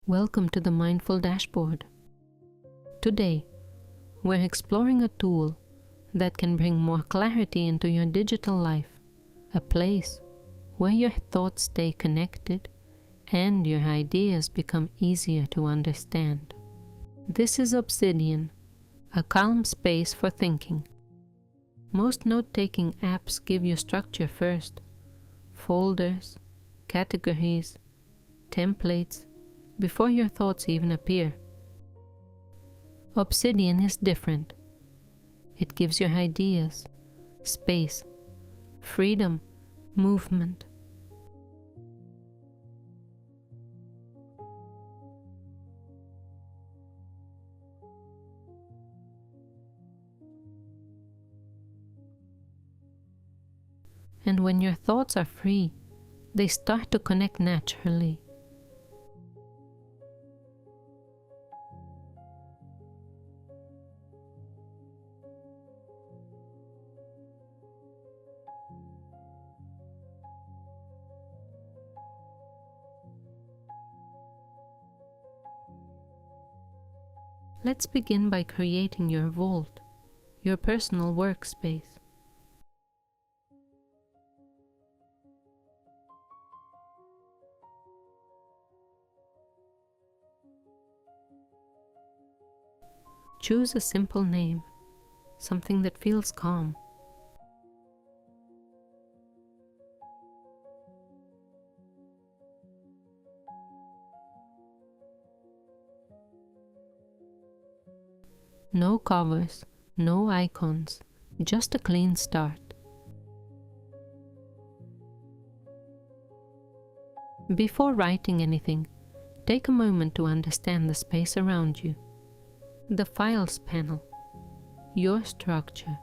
Welcome to the Mindful Dashboard. Today, we're exploring a tool that can bring more clarity into your digital life, a place where your thoughts stay connected and your ideas become easier to understand. This is Obsidian, a calm space for thinking. Most note-taking apps give you structure first: folders, categories, templates, before your thoughts even appear. Obsidian is different. It gives your ideas space, freedom, movement. And when your thoughts are free, they start to connect naturally. Let's begin by creating your vault, your personal workspace. Choose a simple name, something that feels calm. No covers, no icons, just a clean start. Before writing anything, take a moment to understand the space around you. The Files panel, your structure.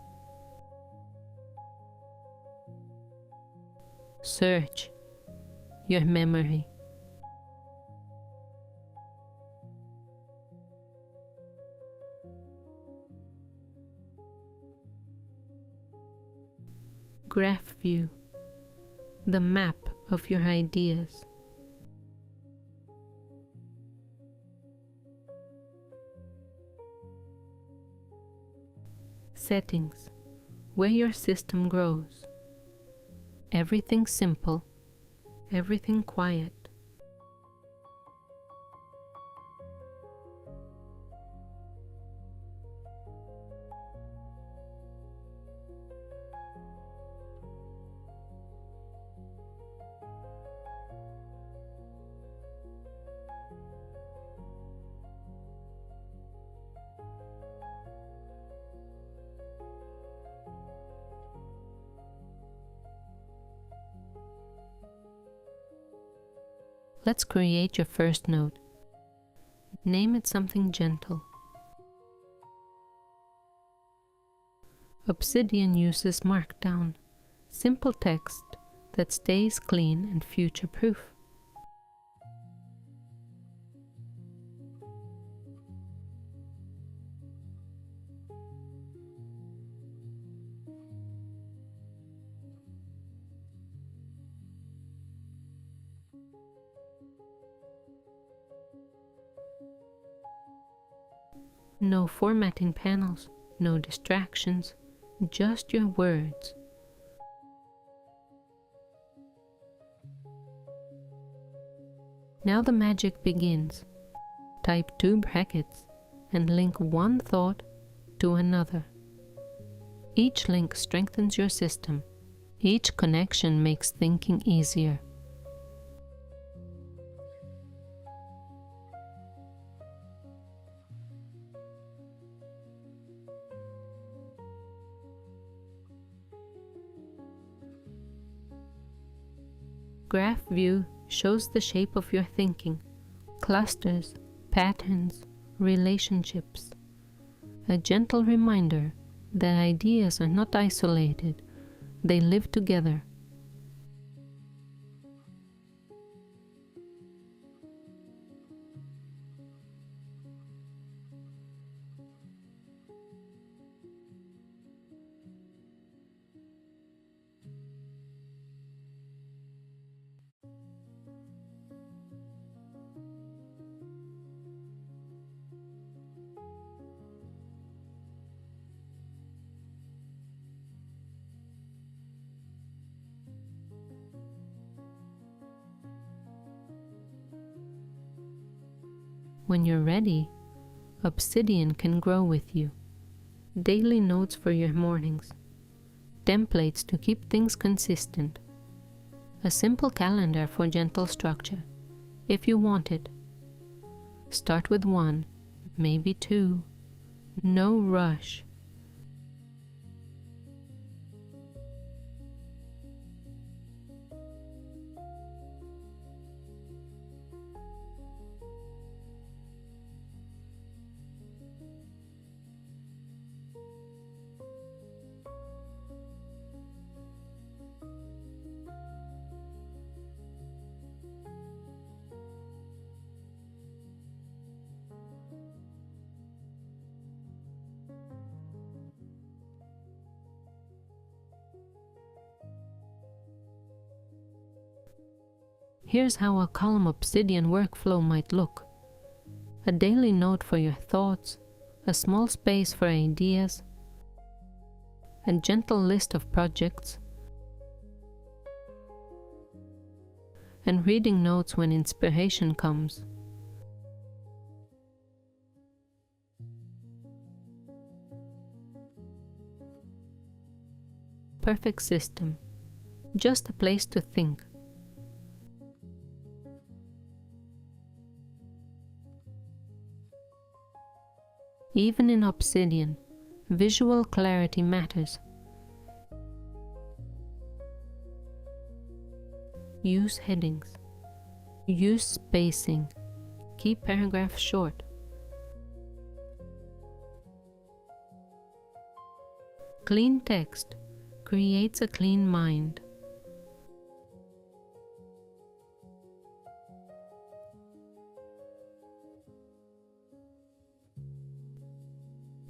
Search, your memory. Graph view, the map of your ideas. Settings, where your system grows. Everything simple, everything quiet. Let's create your first note. Name it something gentle. Obsidian uses Markdown, simple text that stays clean and future-proof. No formatting panels, no distractions, just your words. Now the magic begins. Type 2 brackets and link one thought to another. Each link strengthens your system. Each connection makes thinking easier. Graph view shows the shape of your thinking, clusters, patterns, relationships. A gentle reminder that ideas are not isolated, they live together. When you're ready, Obsidian can grow with you. Daily notes for your mornings. Templates to keep things consistent. A simple calendar for gentle structure, if you want it. Start with 1, maybe 2. No rush. Here's how a calm Obsidian workflow might look. A daily note for your thoughts, a small space for ideas, a gentle list of projects, and reading notes when inspiration comes. Perfect system. Just a place to think. Even in Obsidian, visual clarity matters. Use headings. Use spacing. Keep paragraphs short. Clean text creates a clean mind.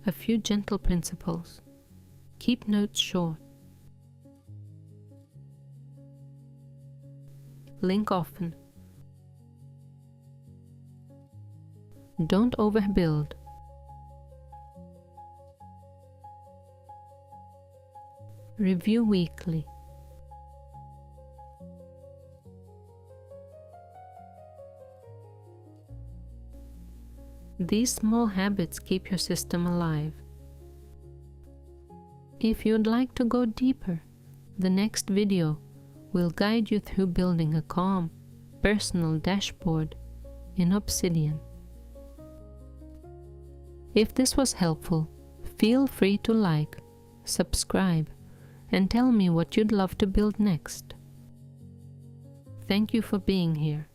A few gentle principles. Keep notes short. Link often. Don't overbuild. Review weekly. These small habits keep your system alive. If you'd like to go deeper, the next video will guide you through building a calm, personal dashboard in Obsidian. If this was helpful, feel free to like, subscribe, and tell me what you'd love to build next. Thank you for being here.